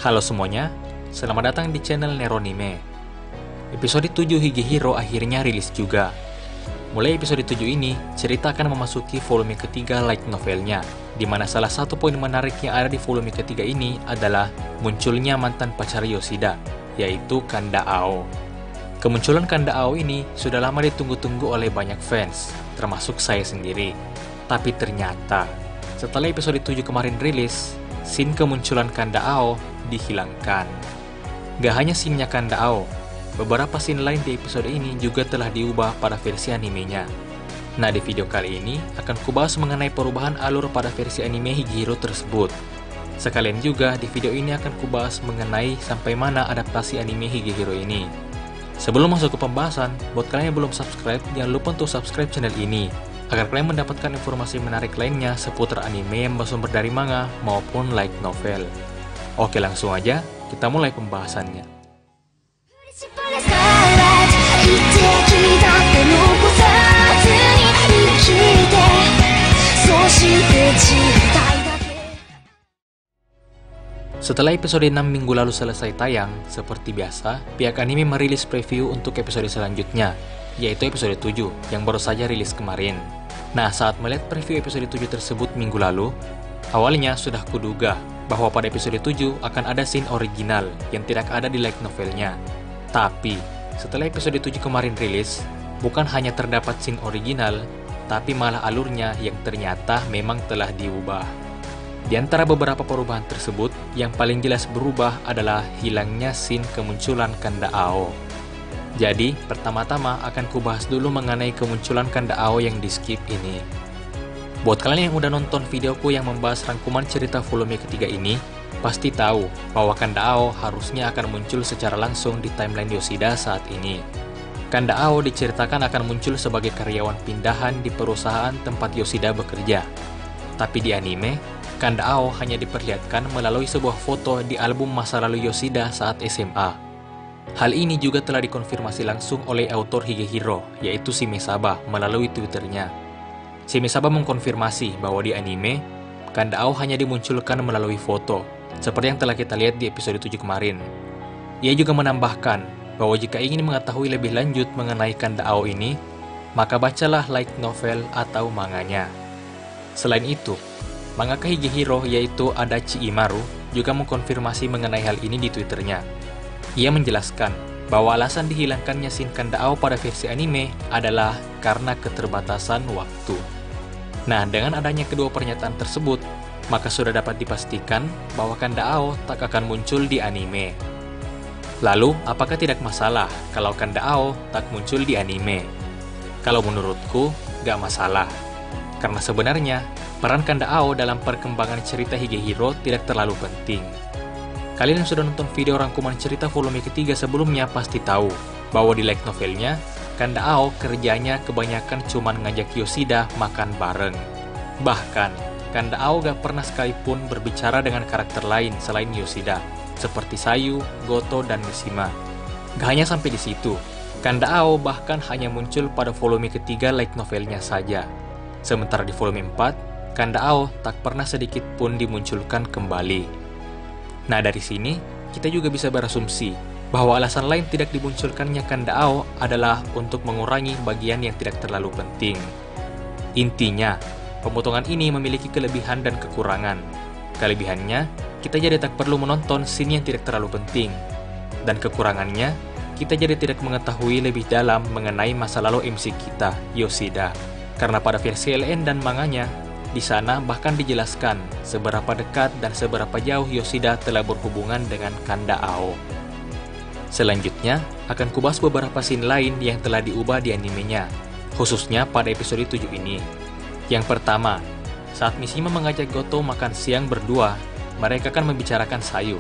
Halo semuanya, selamat datang di channel Neronime. Episode 7 Higehiro akhirnya rilis juga. Mulai episode 7 ini, cerita akan memasuki volume ketiga light novelnya, di mana salah satu poin menarik yang ada di volume ketiga ini adalah munculnya mantan pacar Yoshida, yaitu Kanda Ao. Kemunculan Kanda Ao ini sudah lama ditunggu-tunggu oleh banyak fans, termasuk saya sendiri. Tapi ternyata, setelah episode 7 kemarin rilis, scene kemunculan Kanda Ao dihilangkan. Gak hanya scene-nya Kanda Ao, beberapa scene lain di episode ini juga telah diubah pada versi animenya. Nah, di video kali ini akan kubahas mengenai perubahan alur pada versi anime Higehiro tersebut. Sekalian juga di video ini akan kubahas mengenai sampai mana adaptasi anime Higehiro ini. Sebelum masuk ke pembahasan, buat kalian yang belum subscribe, jangan lupa untuk subscribe channel ini agar kalian mendapatkan informasi menarik lainnya seputar anime yang bersumber dari manga maupun light novel. Oke, langsung aja kita mulai pembahasannya. Setelah episode 6 minggu lalu selesai tayang, seperti biasa, pihak anime merilis preview untuk episode selanjutnya, yaitu episode 7 yang baru saja rilis kemarin. Nah, saat melihat preview episode 7 tersebut minggu lalu, awalnya sudah kuduga bahwa pada episode 7 akan ada scene original yang tidak ada di light novelnya. Tapi, setelah episode 7 kemarin rilis, bukan hanya terdapat scene original, tapi malah alurnya yang ternyata memang telah diubah. Di antara beberapa perubahan tersebut, yang paling jelas berubah adalah hilangnya scene kemunculan Kanda Ao. Jadi, pertama-tama akan kubahas dulu mengenai kemunculan Kanda Ao yang di-skip ini. Buat kalian yang udah nonton videoku yang membahas rangkuman cerita volume ketiga ini, pasti tahu bahwa Kanda Ao harusnya akan muncul secara langsung di timeline Yoshida saat ini. Kanda Ao diceritakan akan muncul sebagai karyawan pindahan di perusahaan tempat Yoshida bekerja. Tapi di anime, Kanda Ao hanya diperlihatkan melalui sebuah foto di album masa lalu Yoshida saat SMA. Hal ini juga telah dikonfirmasi langsung oleh autor Higehiro, yaitu Shime Saba, melalui Twitternya. Shime Saba mengkonfirmasi bahwa di anime, Kanda Ao hanya dimunculkan melalui foto, seperti yang telah kita lihat di episode 7 kemarin. Ia juga menambahkan bahwa jika ingin mengetahui lebih lanjut mengenai Kanda Ao ini, maka bacalah light novel atau manganya. Selain itu, mangaka Higehiro yaitu Adachi Imaru juga mengkonfirmasi mengenai hal ini di Twitternya. Ia menjelaskan bahwa alasan dihilangkannya scene Kanda Ao pada versi anime adalah karena keterbatasan waktu. Nah, dengan adanya kedua pernyataan tersebut, maka sudah dapat dipastikan bahwa Kanda Ao tak akan muncul di anime. Lalu, apakah tidak masalah kalau Kanda Ao tak muncul di anime? Kalau menurutku, gak masalah. Karena sebenarnya, peran Kanda Ao dalam perkembangan cerita Higehiro tidak terlalu penting. Kalian yang sudah nonton video rangkuman cerita volume ketiga sebelumnya pasti tahu bahwa di light novelnya, Kanda Ao kerjanya kebanyakan cuman ngajak Yoshida makan bareng. Bahkan, Kanda Ao gak pernah sekalipun berbicara dengan karakter lain selain Yoshida, seperti Sayu, Goto, dan Mishima. Gak hanya sampai di situ, Kanda Ao bahkan hanya muncul pada volume ketiga light novelnya saja. Sementara di volume 4, Kanda Ao tak pernah sedikit pun dimunculkan kembali. Nah, dari sini, kita juga bisa berasumsi bahwa alasan lain tidak dimunculkannya Kanda Ao adalah untuk mengurangi bagian yang tidak terlalu penting. Intinya, pemotongan ini memiliki kelebihan dan kekurangan. Kelebihannya, kita jadi tak perlu menonton scene yang tidak terlalu penting. Dan kekurangannya, kita jadi tidak mengetahui lebih dalam mengenai masa lalu MC kita, Yoshida. Karena pada versi LN dan manganya, di sana bahkan dijelaskan seberapa dekat dan seberapa jauh Yoshida telah berhubungan dengan Kanda Ao. Selanjutnya, akan kubahas beberapa scene lain yang telah diubah di animenya, khususnya pada episode 7 ini. Yang pertama, saat Mishima mengajak Goto makan siang berdua, mereka akan membicarakan Sayu.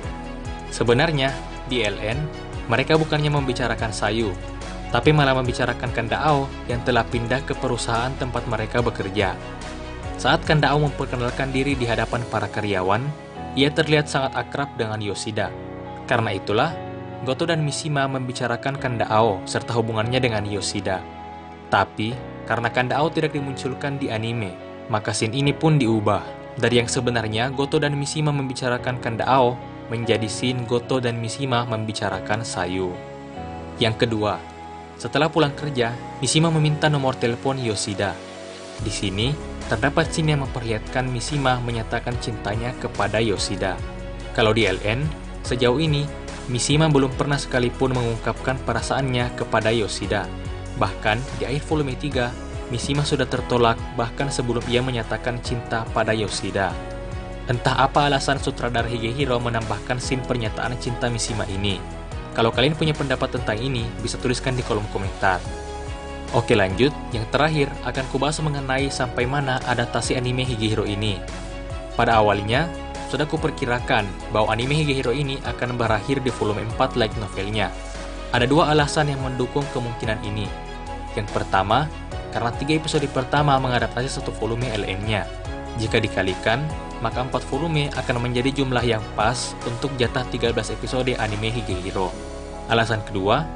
Sebenarnya, di LN, mereka bukannya membicarakan Sayu, tapi malah membicarakan Kanda Ao yang telah pindah ke perusahaan tempat mereka bekerja. Saat Kanda Ao memperkenalkan diri di hadapan para karyawan, ia terlihat sangat akrab dengan Yoshida. Karena itulah, Goto dan Mishima membicarakan Kanda Ao serta hubungannya dengan Yoshida. Tapi, karena Kanda Ao tidak dimunculkan di anime, maka scene ini pun diubah. Dari yang sebenarnya Goto dan Mishima membicarakan Kanda Ao, menjadi scene Goto dan Mishima membicarakan Sayu. Yang kedua, setelah pulang kerja, Mishima meminta nomor telepon Yoshida. Di sini, terdapat scene yang memperlihatkan Mishima menyatakan cintanya kepada Yoshida. Kalau di LN, sejauh ini, Mishima belum pernah sekalipun mengungkapkan perasaannya kepada Yoshida. Bahkan, di akhir volume 3, Mishima sudah tertolak bahkan sebelum ia menyatakan cinta pada Yoshida. Entah apa alasan sutradara Higehiro menambahkan scene pernyataan cinta Mishima ini. Kalau kalian punya pendapat tentang ini, bisa tuliskan di kolom komentar. Oke lanjut, yang terakhir akan kubahas mengenai sampai mana adaptasi anime Higehiro ini. Pada awalnya, sudah kuperkirakan bahwa anime Higehiro ini akan berakhir di volume 4 light novelnya. Ada dua alasan yang mendukung kemungkinan ini. Yang pertama, karena 3 episode pertama mengadaptasi satu volume LN-nya. Jika dikalikan, maka 4 volume akan menjadi jumlah yang pas untuk jatah 13 episode anime Higehiro. Alasan kedua,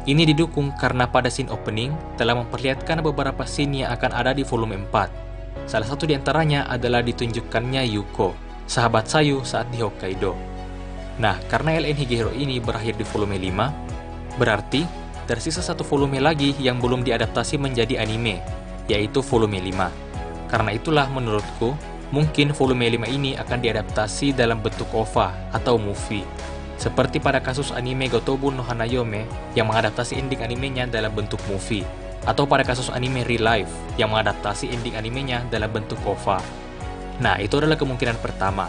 ini didukung karena pada scene opening telah memperlihatkan beberapa scene yang akan ada di volume 4. Salah satu di antaranya adalah ditunjukkannya Yuko, sahabat Sayu saat di Hokkaido. Nah, karena LN Higehiro ini berakhir di volume 5, berarti tersisa satu volume lagi yang belum diadaptasi menjadi anime, yaitu volume 5. Karena itulah menurutku, mungkin volume 5 ini akan diadaptasi dalam bentuk OVA atau movie. Seperti pada kasus anime Gotobun no Hanayome yang mengadaptasi ending animenya dalam bentuk movie. Atau pada kasus anime Real Life yang mengadaptasi ending animenya dalam bentuk OVA. Nah, itu adalah kemungkinan pertama.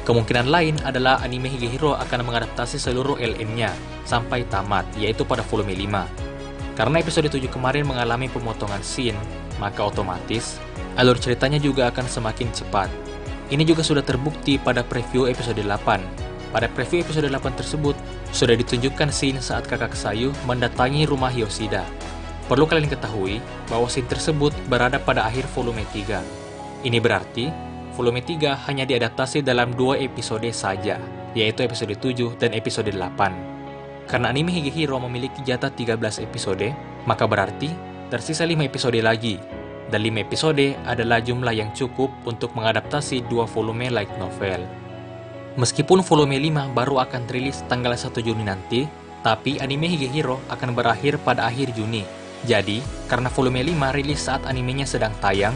Kemungkinan lain adalah anime Higehiro akan mengadaptasi seluruh LN-nya sampai tamat, yaitu pada volume 5. Karena episode 7 kemarin mengalami pemotongan scene, maka otomatis alur ceritanya juga akan semakin cepat. Ini juga sudah terbukti pada preview episode 8. Pada preview episode 8 tersebut, sudah ditunjukkan scene saat kakak Sayu mendatangi rumah Yoshida. Perlu kalian ketahui bahwa scene tersebut berada pada akhir volume 3. Ini berarti, volume 3 hanya diadaptasi dalam 2 episode saja, yaitu episode 7 dan episode 8. Karena anime Higehiro memiliki jatah 13 episode, maka berarti tersisa 5 episode lagi. Dan 5 episode adalah jumlah yang cukup untuk mengadaptasi 2 volume light novel. Meskipun volume 5 baru akan rilis tanggal 1 Juni nanti, tapi anime Higehiro akan berakhir pada akhir Juni. Jadi, karena volume 5 rilis saat animenya sedang tayang,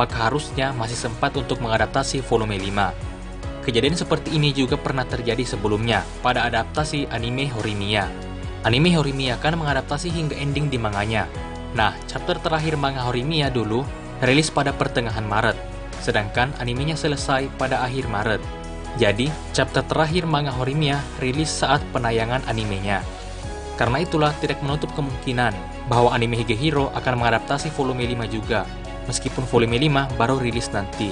maka harusnya masih sempat untuk mengadaptasi volume 5. Kejadian seperti ini juga pernah terjadi sebelumnya pada adaptasi anime Horimiya. Anime Horimiya kan mengadaptasi hingga ending di manganya. Nah, chapter terakhir manga Horimiya dulu rilis pada pertengahan Maret, sedangkan animenya selesai pada akhir Maret. Jadi, chapter terakhir manga Horimiya rilis saat penayangan animenya. Karena itulah tidak menutup kemungkinan bahwa anime Higehiro akan mengadaptasi volume 5 juga, meskipun volume 5 baru rilis nanti.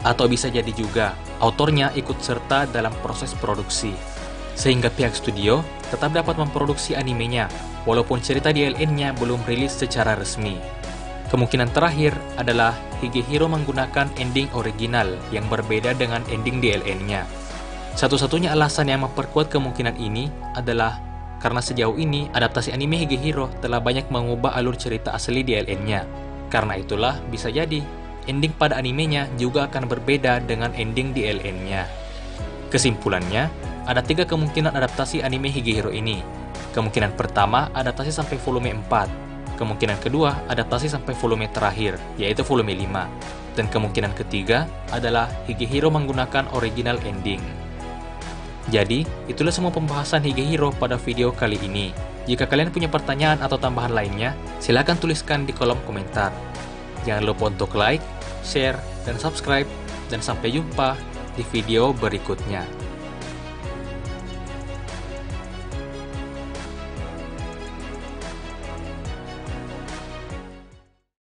Atau bisa jadi juga, autornya ikut serta dalam proses produksi. Sehingga pihak studio tetap dapat memproduksi animenya, walaupun cerita di LN-nya belum rilis secara resmi. Kemungkinan terakhir adalah Higehiro menggunakan ending original yang berbeda dengan ending di LN-nya. Satu-satunya alasan yang memperkuat kemungkinan ini adalah karena sejauh ini adaptasi anime Higehiro telah banyak mengubah alur cerita asli di LN-nya. Karena itulah bisa jadi ending pada animenya juga akan berbeda dengan ending di LN-nya. Kesimpulannya, ada 3 kemungkinan adaptasi anime Higehiro ini. Kemungkinan pertama, adaptasi sampai volume 4. Kemungkinan kedua, adaptasi sampai volume terakhir, yaitu volume 5. Dan kemungkinan ketiga adalah Higehiro menggunakan original ending. Jadi, itulah semua pembahasan Higehiro pada video kali ini. Jika kalian punya pertanyaan atau tambahan lainnya, silahkan tuliskan di kolom komentar. Jangan lupa untuk like, share, dan subscribe. Dan sampai jumpa di video berikutnya.